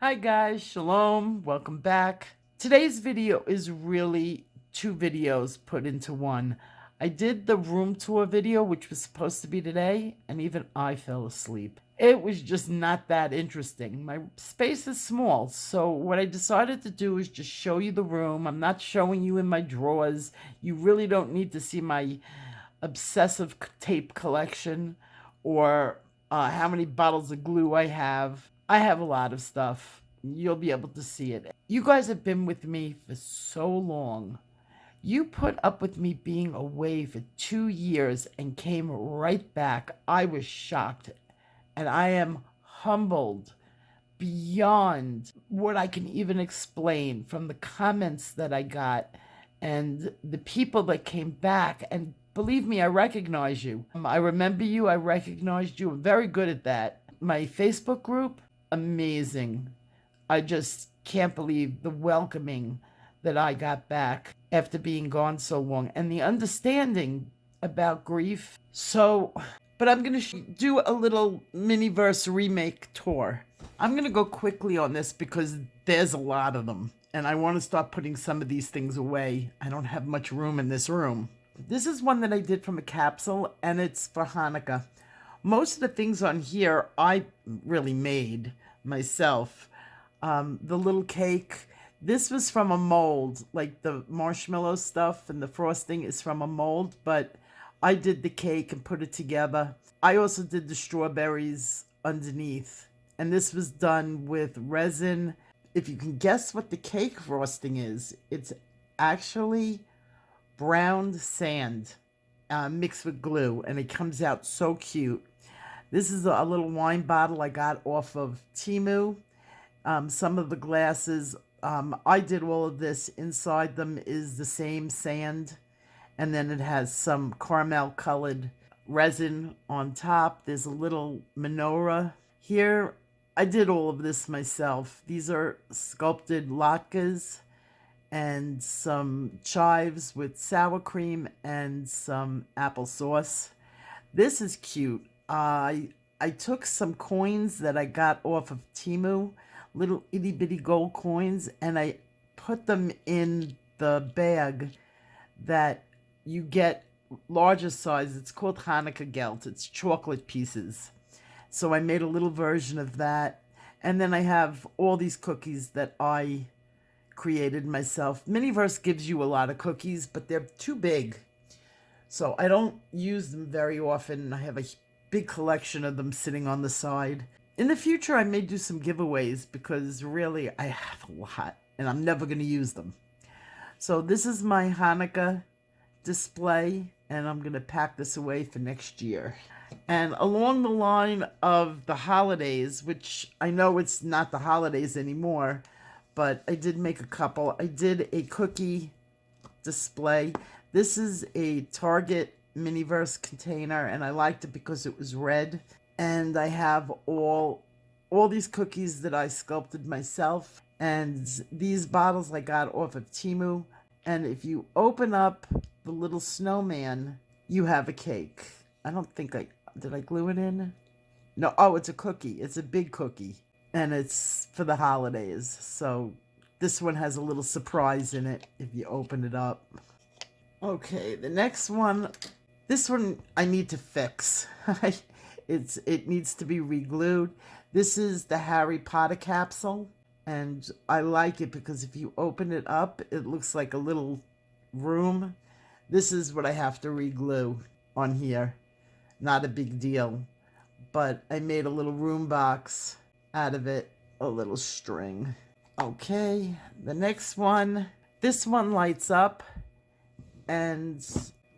Hi guys, Shalom, welcome back. Today's video is really two videos put into one. I did the room tour video, which was supposed to be today, and even I fell asleep. It was just not that interesting. My space is small, so what I decided to do is just show you the room. I'm not showing you in my drawers. You really don't need to see my obsessive tape collection or how many bottles of glue I have. I have a lot of stuff. You'll be able to see it. You guys have been with me for so long. You put up with me being away for 2 years and came right back. I was shocked, and I am humbled beyond what I can even explain from the comments that I got and the people that came back. And believe me, I recognize you. I remember you. I recognized you. I'm very good at that. My Facebook group, amazing. I just can't believe the welcoming that I got back after being gone so long and the understanding about grief. So, but I'm going to do a little Miniverse remake tour. I'm going to go quickly on this because there's a lot of them, and I want to start putting some of these things away. I don't have much room in this room. This is one that I did from a capsule, and it's for Hanukkah. Most of the things on here I really made myself. The little cake, this was from a mold, like the marshmallow stuff and the frosting is from a mold, but I did the cake and put it together. I also did the strawberries underneath, and this was done with resin. If you can guess what the cake frosting is, it's actually browned sand mixed with glue, and it comes out so cute. This is a little wine bottle I got off of Temu. Some of the glasses, I did all of this. Inside them is the same sand, and then it has some caramel colored resin on top. There's a little menorah here. I did all of this myself. These are sculpted latkes and some chives with sour cream and some applesauce. This is cute. I took some coins that I got off of Temu, little itty bitty gold coins, and I put them in the bag that you get larger size. It's called Hanukkah gelt. It's chocolate pieces. So I made a little version of that. And then I have all these cookies that I created myself. Miniverse gives you a lot of cookies, but they're too big. So I don't use them very often. I have a big collection of them sitting on the side. In the future, I may do some giveaways because really I have a lot and I'm never going to use them. So this is my Hanukkah display, and I'm going to pack this away for next year. And along the line of the holidays, which I know it's not the holidays anymore, but I did make a couple. I did a cookie display. This is a Target Miniverse container, and I liked it because it was red. And I have all these cookies that I sculpted myself, and these bottles I got off of Temu. And if you open up the little snowman, you have a cake. I don't think did I glue it in? No, oh, it's a cookie. It's a big cookie, and it's for the holidays. So this one has a little surprise in it if you open it up. Okay, the next one, this one I need to fix. It needs to be re-glued. This is the Harry Potter capsule, and I like it because if you open it up, it looks like a little room. This is what I have to re-glue on here. Not a big deal, but I made a little room box out of it, a little string. Okay, the next one, this one lights up, and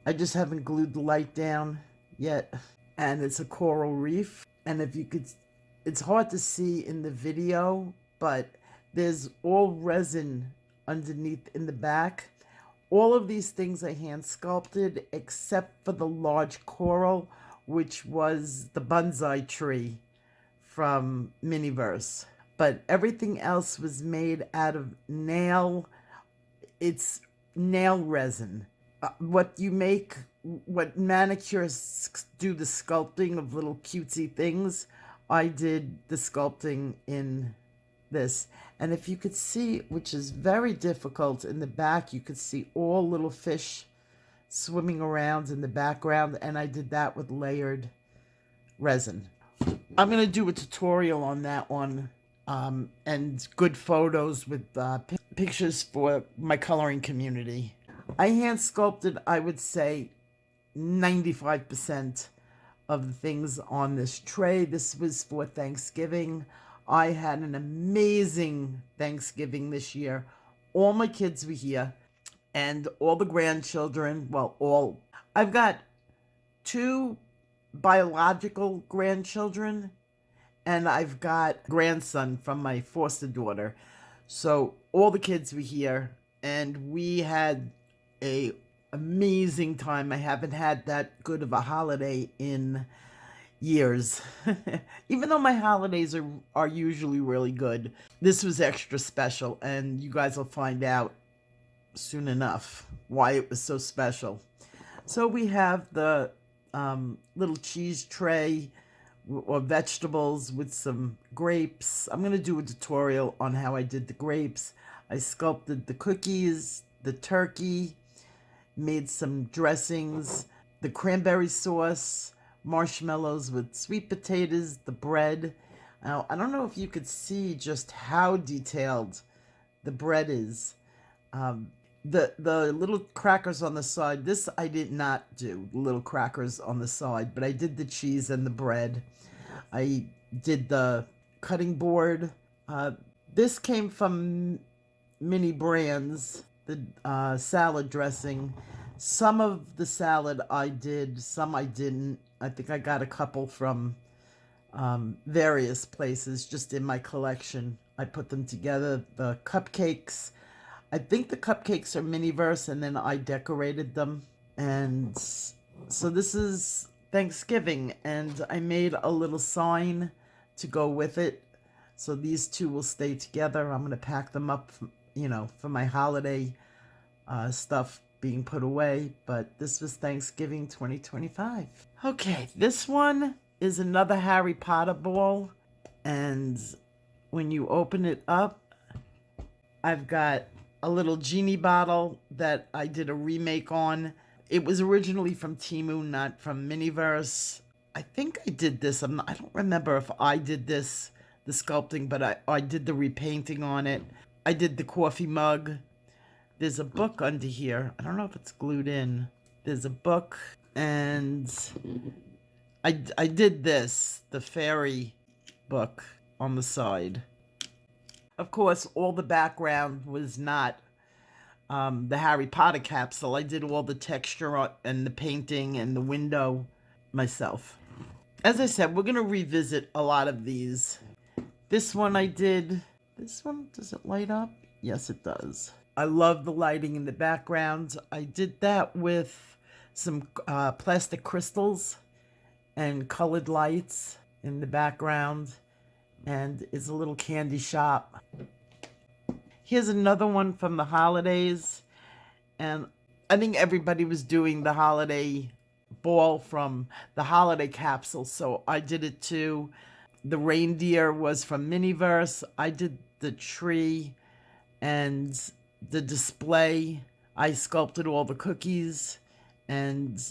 I just haven't glued the light down yet. And it's a coral reef, and if you could, it's hard to see in the video, but there's all resin underneath in the back. All of these things I hand sculpted except for the large coral, which was the bonsai tree from Miniverse. But everything else was made out of it's nail resin. What manicurists do the sculpting of little cutesy things, I did the sculpting in this. And if you could see, which is very difficult, in the back, you could see all little fish swimming around in the background. And I did that with layered resin. I'm going to do a tutorial on that one. And good photos with pictures for my coloring community. I hand sculpted, I would say, 95% of the things on this tray. This was for Thanksgiving. I had an amazing Thanksgiving this year. All my kids were here, and all the grandchildren, well, all. I've got 2 biological grandchildren, and I've got grandson from my foster daughter. So all the kids were here, and we had a amazing time. I haven't had that good of a holiday in years. Even though my holidays are usually really good, this was extra special, and you guys will find out soon enough why it was so special. So we have the little cheese tray or vegetables with some grapes. I'm going to do a tutorial on how I did the grapes. I sculpted the cookies, the turkey, made some dressings, the cranberry sauce, marshmallows with sweet potatoes, the bread. Now, I don't know if you could see just how detailed the bread is. The little crackers on the side, this I did not do, the little crackers on the side, but I did the cheese and the bread. I did the cutting board. This came from Mini Brands, the salad dressing. Some of the salad I did, some I didn't. I think I got a couple from various places just in my collection. I put them together. The cupcakes, I think the cupcakes are Miniverse, and then I decorated them. And so this is Thanksgiving, and I made a little sign to go with it. So these 2 will stay together. I'm going to pack them up, for my holiday stuff being put away. But this was Thanksgiving 2025. Okay, this one is another Harry Potter ball. And when you open it up, I've got a little genie bottle that I did a remake on. It was originally from Temu, not from Miniverse. I think I did this. I don't remember if I did this, the sculpting, but I did the repainting on it. I did the coffee mug. There's a book under here. I don't know if it's glued in. There's a book, and I did this, the fairy book on the side. Of course, all the background was not the Harry Potter capsule. I did all the texture and the painting and the window myself. As I said, we're going to revisit a lot of these. This one I did. This one, does it light up? Yes, it does. I love the lighting in the background. I did that with some plastic crystals and colored lights in the background. And it's a little candy shop. Here's another one from the holidays. And I think everybody was doing the holiday ball from the holiday capsule, so I did it too. The reindeer was from Miniverse. I did the tree and the display. I sculpted all the cookies and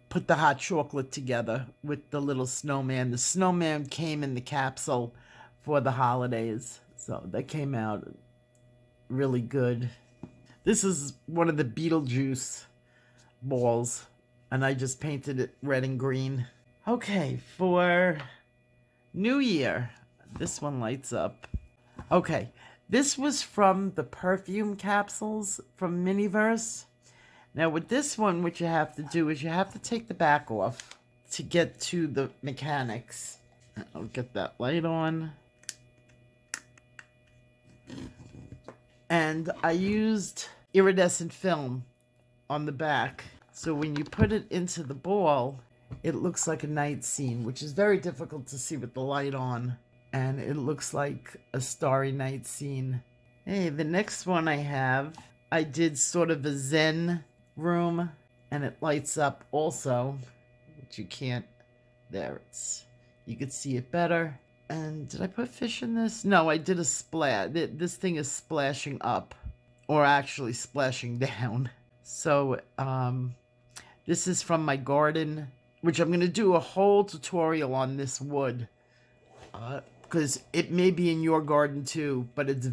put the hot chocolate together with the little snowman. The snowman came in the capsule for the holidays, so that came out really good. This is one of the Beetlejuice balls, and I just painted it red and green. Okay, for New Year, this one lights up. Okay, this was from the perfume capsules from Miniverse. Now with this one, what you have to do is you have to take the back off to get to the mechanics. I'll get that light on. And I used iridescent film on the back. So when you put it into the ball, it looks like a night scene, which is very difficult to see with the light on. And it looks like a starry night scene. Hey, the next one I have, I did sort of a Zen room, and it lights up also, which you can't, there, you could see it better. And did I put fish in this? No, I did a splash. This thing is splashing up, or actually splashing down. So this is from my garden, which I'm going to do a whole tutorial on this wood. Because it may be in your garden too, but it's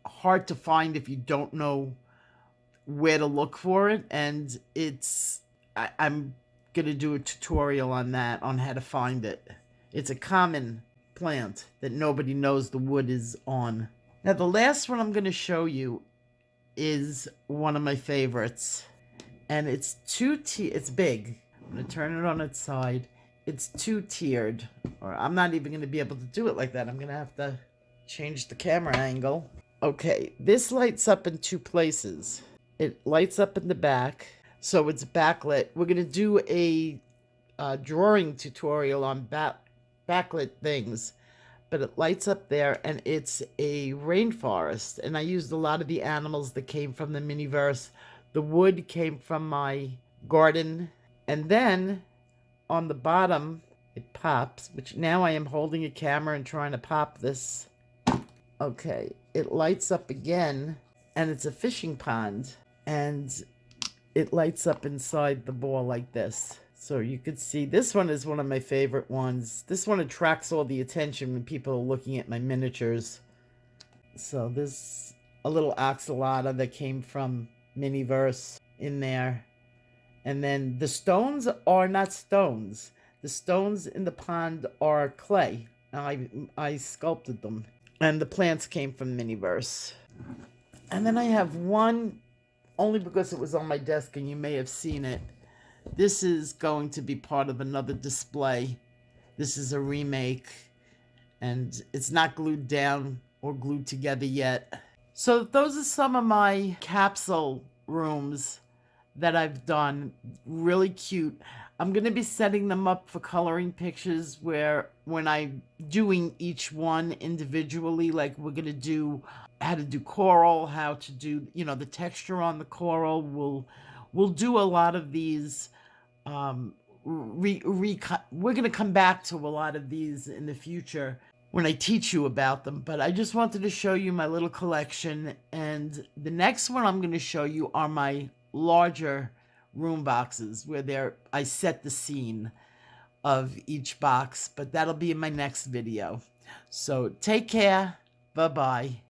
hard to find if you don't know where to look for it. And I'm going to do a tutorial on that, on how to find it. It's a common plant that nobody knows the wood is on. Now, the last one I'm going to show you is one of my favorites. And it's it's big. I'm going to turn it on its side. It's two-tiered. Or I'm not even going to be able to do it like that. I'm going to have to change the camera angle. Okay, this lights up in two places. It lights up in the back, so it's backlit. We're going to do a drawing tutorial on backlit things, but it lights up there, and it's a rainforest. And I used a lot of the animals that came from the Miniverse. The wood came from my garden, and then on the bottom it pops, which now I am holding a camera and trying to pop this. Okay, it lights up again, and it's a fishing pond, and it lights up inside the ball like this. So you could see this one is one of my favorite ones. This one attracts all the attention when people are looking at my miniatures. So there's a little axolotl that came from Miniverse in there. And then the stones are not stones. The stones in the pond are clay. I sculpted them. And the plants came from Miniverse. And then I have one, only because it was on my desk and you may have seen it. This is going to be part of another display. This is a remake. And it's not glued down or glued together yet. So those are some of my capsule rooms that I've done. Really cute. I'm going to be setting them up for coloring pictures where when I'm doing each one individually, like we're going to do how to do coral, how to do, the texture on the coral. We'll do a lot of these. We're going to come back to a lot of these in the future when I teach you about them. But I just wanted to show you my little collection. And the next one I'm going to show you are my larger room boxes where I set the scene of each box, but that'll be in my next video. So take care. Bye-bye.